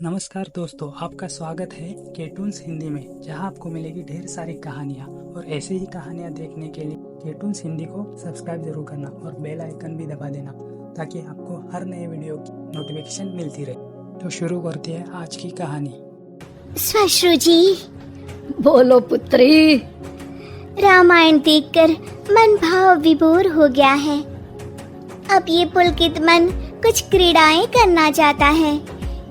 नमस्कार दोस्तों, आपका स्वागत है केटून्स हिंदी में, जहां आपको मिलेगी ढेर सारी कहानियां। और ऐसे ही कहानियां देखने के लिए केटून्स हिंदी को सब्सक्राइब जरूर करना और बेल आइकन भी दबा देना, ताकि आपको हर नए वीडियो की नोटिफिकेशन मिलती रहे। तो शुरू करते हैं आज की कहानी। श्वश्रु जी, बोलो पुत्री। रामायण देखकर मन भाव विभोर हो गया है। अब ये पुलकित मन कुछ क्रीड़ाएं करना चाहता है।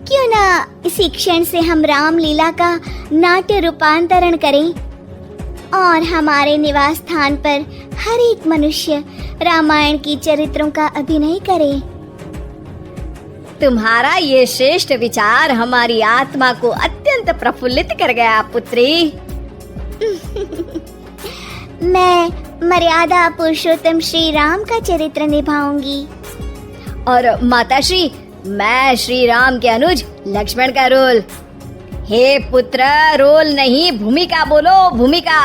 क्यों ना इसी क्षण से हम रामलीला का नाट्य रूपांतरण करें और हमारे निवास स्थान पर हर एक मनुष्य रामायण की चरित्रों का अभिनय करे। तुम्हारा ये श्रेष्ठ विचार हमारी आत्मा को अत्यंत प्रफुल्लित कर गया पुत्री। मैं मर्यादा पुरुषोत्तम श्री राम का चरित्र निभाऊंगी। और माताश्री, मैं श्री राम के अनुज लक्ष्मण का रोल। हे पुत्र, रोल नहीं भूमिका बोलो, भूमिका।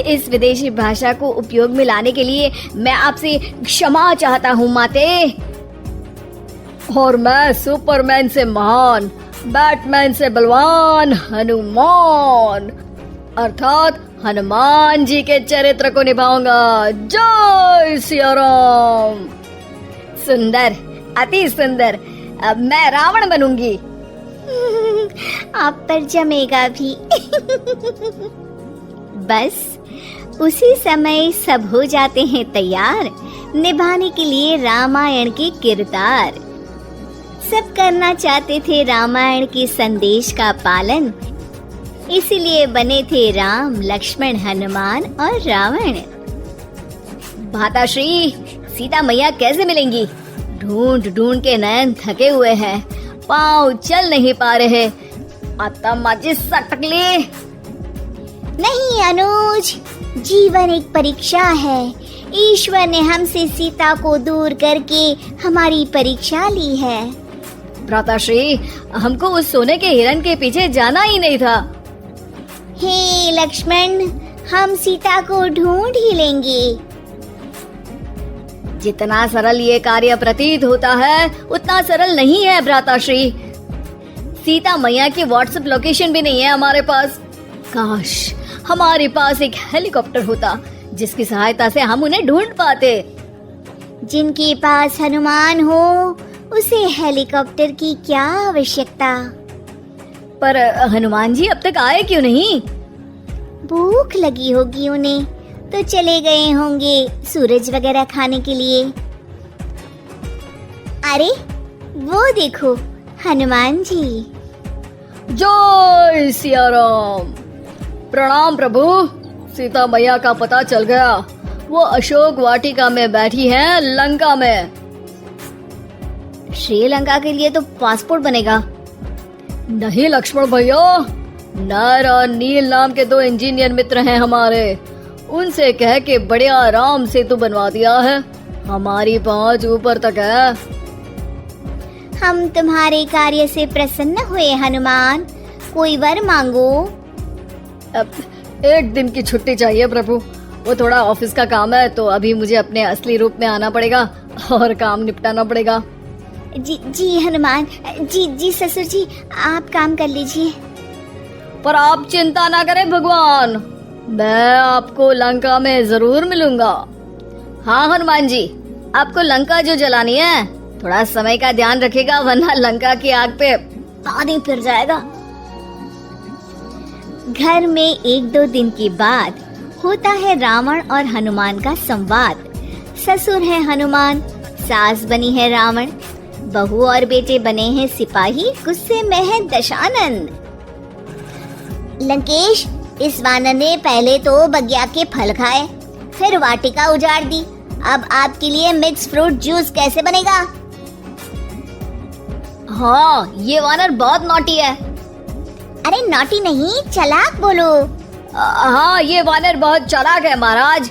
इस विदेशी भाषा को उपयोग में लाने के लिए मैं आपसे क्षमा चाहता हूँ माते। और मैं सुपरमैन से महान, बैटमैन से बलवान हनुमान अर्थात हनुमान जी के चरित्र को निभाऊंगा। जय सिया राम। सुंदर, अति सुंदर। अब मैं रावण बनूंगी। आप पर जमेगा भी। बस उसी समय सब हो जाते हैं तैयार निभाने के लिए रामायण के किरदार। सब करना चाहते थे रामायण के संदेश का पालन, इसीलिए बने थे राम, लक्ष्मण, हनुमान और रावण। माताश्री, सीता मैया कैसे मिलेंगी? ढूंढ ढूंढ के नयन थके हुए हैं, पाँव चल नहीं पा रहे। आता माची सटकली। नहीं अनुज, जीवन एक परीक्षा है। ईश्वर ने हमसे सीता को दूर करके हमारी परीक्षा ली है। भ्राताश्री, हमको उस सोने के हिरण के पीछे जाना ही नहीं था। हे लक्ष्मण, हम सीता को ढूंढ ही लेंगे। जितना सरल ये कार्य प्रतीत होता है, उतना सरल नहीं है भ्राताश्री। सीता मैया की व्हाट्सएप लोकेशन भी नहीं है हमारे पास। काश हमारे पास एक हेलीकॉप्टर होता, जिसकी सहायता से हम उन्हें ढूंढ पाते। जिनके पास हनुमान हो, उसे हेलीकॉप्टर की क्या आवश्यकता। पर हनुमान जी अब तक आए क्यों नहीं? भूख लगी होगी उन्हें, तो चले गए होंगे सूरज वगैरह खाने के लिए। अरे वो देखो, हनुमान जी। जय सिया राम। प्रणाम प्रभु। सीता मैया का पता चल गया। वो अशोक वाटिका में बैठी हैं, लंका में। श्रीलंका के लिए तो पासपोर्ट बनेगा। नहीं लक्ष्मण भैया, नर और नील नाम के दो इंजीनियर मित्र हैं हमारे। उनसे कह के बढ़िया राम सेतु बनवा दिया है। हमारी पहुंच ऊपर तक है। हम तुम्हारे कार्य से प्रसन्न हुए हनुमान। कोई वर मांगो। अब एक दिन की छुट्टी चाहिए प्रभु। वो थोड़ा ऑफिस का काम है, तो अभी मुझे अपने असली रूप में आना पड़ेगा और काम निपटाना पड़ेगा। जी हनुमान जी ससुर जी, आप काम कर लीजिए। पर आप चिंता ना करें भगवान, मैं आपको लंका में जरूर मिलूंगा। हाँ हनुमान जी, आपको लंका जो जलानी है, थोड़ा समय का ध्यान रखिएगा, वरना लंका की आग पे पानी फिर जाएगा। घर में एक दो दिन के बाद होता है रावण और हनुमान का संवाद। ससुर है हनुमान, सास बनी है रावण, बहू और बेटे बने हैं सिपाही, गुस्से में है दशानन। लंकेश, इस वानर ने पहले तो बगिया के फल खाए, फिर वाटिका उजाड़ दी। अब आपके लिए मिक्स फ्रूट जूस कैसे बनेगा? हाँ, ये वानर बहुत नॉटी है। अरे नॉटी नहीं, चालाक बोलो। हाँ, ये वानर बहुत चालाक है महाराज।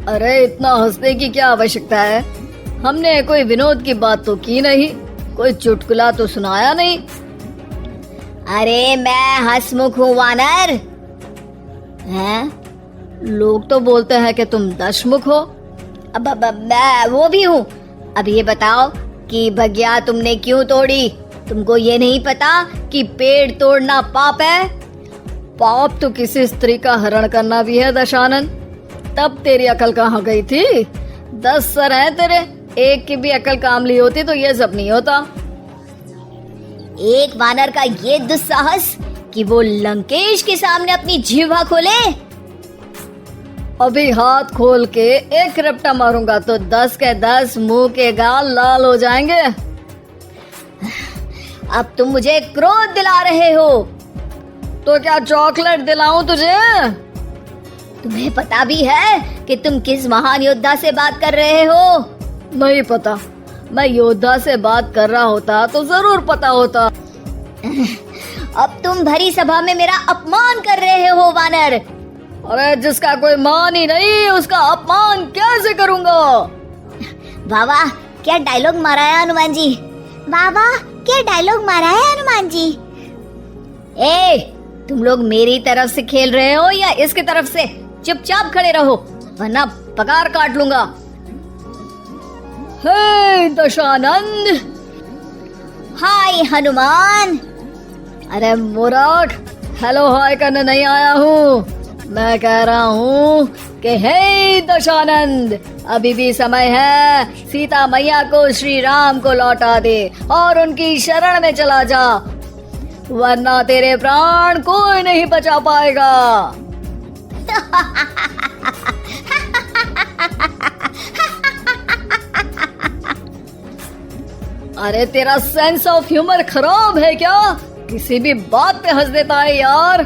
अरे इतना हंसने की क्या आवश्यकता है? हमने कोई विनोद की बात तो की नहीं, कोई चुटकुला तो सुनाया नहीं। अरे मैं हंसमुख हूँ वानर। हैं? लोग तो बोलते हैं कि तुम दशमुख हो। अब मैं वो भी हूँ। अब ये बताओ कि बगिया तुमने क्यों तोड़ी? तुमको ये नहीं पता कि पेड़ तोड़ना पाप है? पाप तो किसी स्त्री का हरण करना भी है दशानन। तब तेरी अकल कहाँ गई थी? 10 सर हैं तेरे, एक की भी अकल काम ली होती तो ये सब नहीं होता। एक वानर का ये दुस्साहस कि वो लंकेश के सामने अपनी जिह्वा खोले। अभी हाथ खोल के एक रपटा मारूंगा तो 10 के 10 मुंह के गाल लाल हो जाएंगे। अब तुम मुझे क्रोध दिला रहे हो। तो क्या चॉकलेट दिलाऊं तुझे? तुम्हें पता भी है कि तुम किस महान योद्धा से बात कर रहे हो? नहीं पता। मैं योद्धा से बात कर रहा होता तो जरूर पता होता। अब तुम भरी सभा में मेरा अपमान कर रहे हो वानर। अरे जिसका कोई मान ही नहीं उसका अपमान कैसे करूंगा? वाह वाह, क्या डायलॉग मारा है हनुमान जी। वाह वाह, क्या डायलॉग मारा है हनुमान जी। ए, तुम लोग मेरी तरफ से खेल रहे हो या इसकी तरफ से? चुपचाप खड़े रहो वरना पगार काट लूंगा। हे दशानंद। हाय हनुमान। अरे मूर्ख, हेलो हाय करने नहीं आया हूँ। मैं कह रहा हूँ कि हे दशानंद, अभी भी समय है। सीता मैया को श्री राम को लौटा दे और उनकी शरण में चला जा, वरना तेरे प्राण कोई नहीं बचा पाएगा। अरे तेरा सेंस ऑफ ह्यूमर खराब है क्या? किसी भी बात पे हंस देता है यार।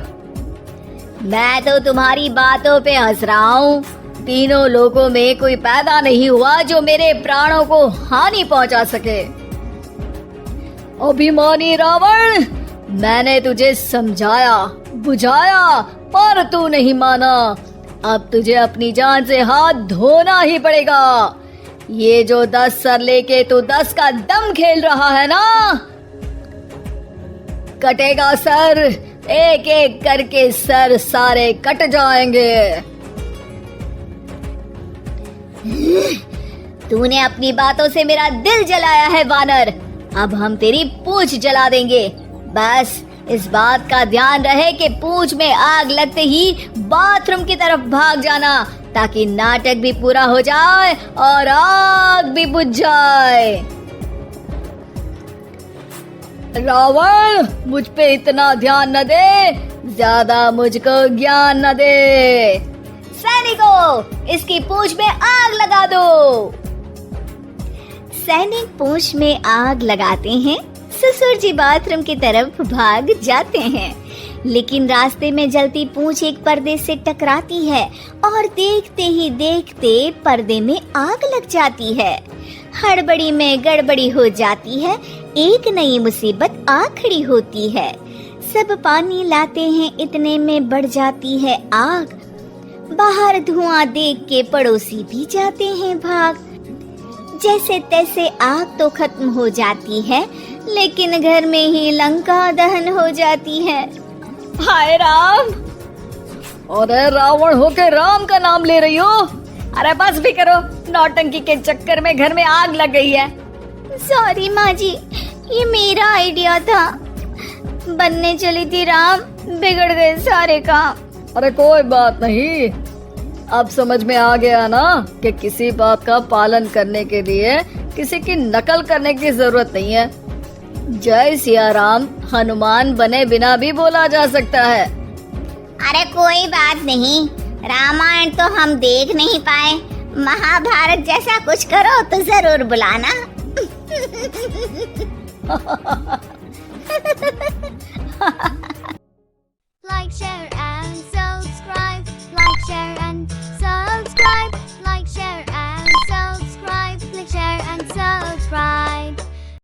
मैं तो तुम्हारी बातों पे हंस रहा हूँ। तीनों लोगों में कोई पैदा नहीं हुआ जो मेरे प्राणों को हानि पहुंचा सके। अभिमानी रावण, मैंने तुझे समझाया बुझाया पर तू नहीं माना। अब तुझे अपनी जान से हाथ धोना ही पड़ेगा। ये जो 10 सर लेके तू 10 का दम खेल रहा है ना, कटेगा सर। एक एक करके सर सारे कट जाएंगे। तूने अपनी बातों से मेरा दिल जलाया है वानर। अब हम तेरी पूंछ जला देंगे। बस इस बात का ध्यान रहे कि पूंछ में आग लगते ही बाथरूम की तरफ भाग जाना, ताकि नाटक भी पूरा हो जाए और आग भी बुझ जाए। रावण, मुझ पे इतना ध्यान न दे, ज्यादा मुझको ज्ञान न दे। सैनिकों, इसकी पूंछ में आग लगा दो। सैनिक पूंछ में आग लगाते हैं। ससुर जी बाथरूम की तरफ भाग जाते हैं, लेकिन रास्ते में जलती पूंछ एक पर्दे से टकराती है और देखते ही देखते पर्दे में आग लग जाती है। हड़बड़ी में गड़बड़ी हो जाती है। एक नई मुसीबत आ खड़ी होती है। सब पानी लाते हैं, इतने में बढ़ जाती है आग। बाहर धुआं देख के पड़ोसी भी जाते हैं भाग। जैसे तैसे आग तो खत्म हो जाती है, लेकिन घर में ही लंका दहन हो जाती है। हाय राम। अरे रावण होके राम का नाम ले रही हो? अरे बस भी करो, नौटंकी के चक्कर में घर में आग लग गई है। सॉरी माँ जी, ये मेरा आइडिया था। बनने चली थी राम, बिगड़ गए सारे काम। अरे कोई बात नहीं, अब समझ में आ गया ना कि किसी बात का पालन करने के लिए किसी की नकल करने की जरूरत नहीं है। जय सिया राम हनुमान बने बिना भी बोला जा सकता है। अरे कोई बात नहीं, रामायण तो हम देख नहीं पाए। महाभारत जैसा कुछ करो तो जरूर बुलाना। Like, share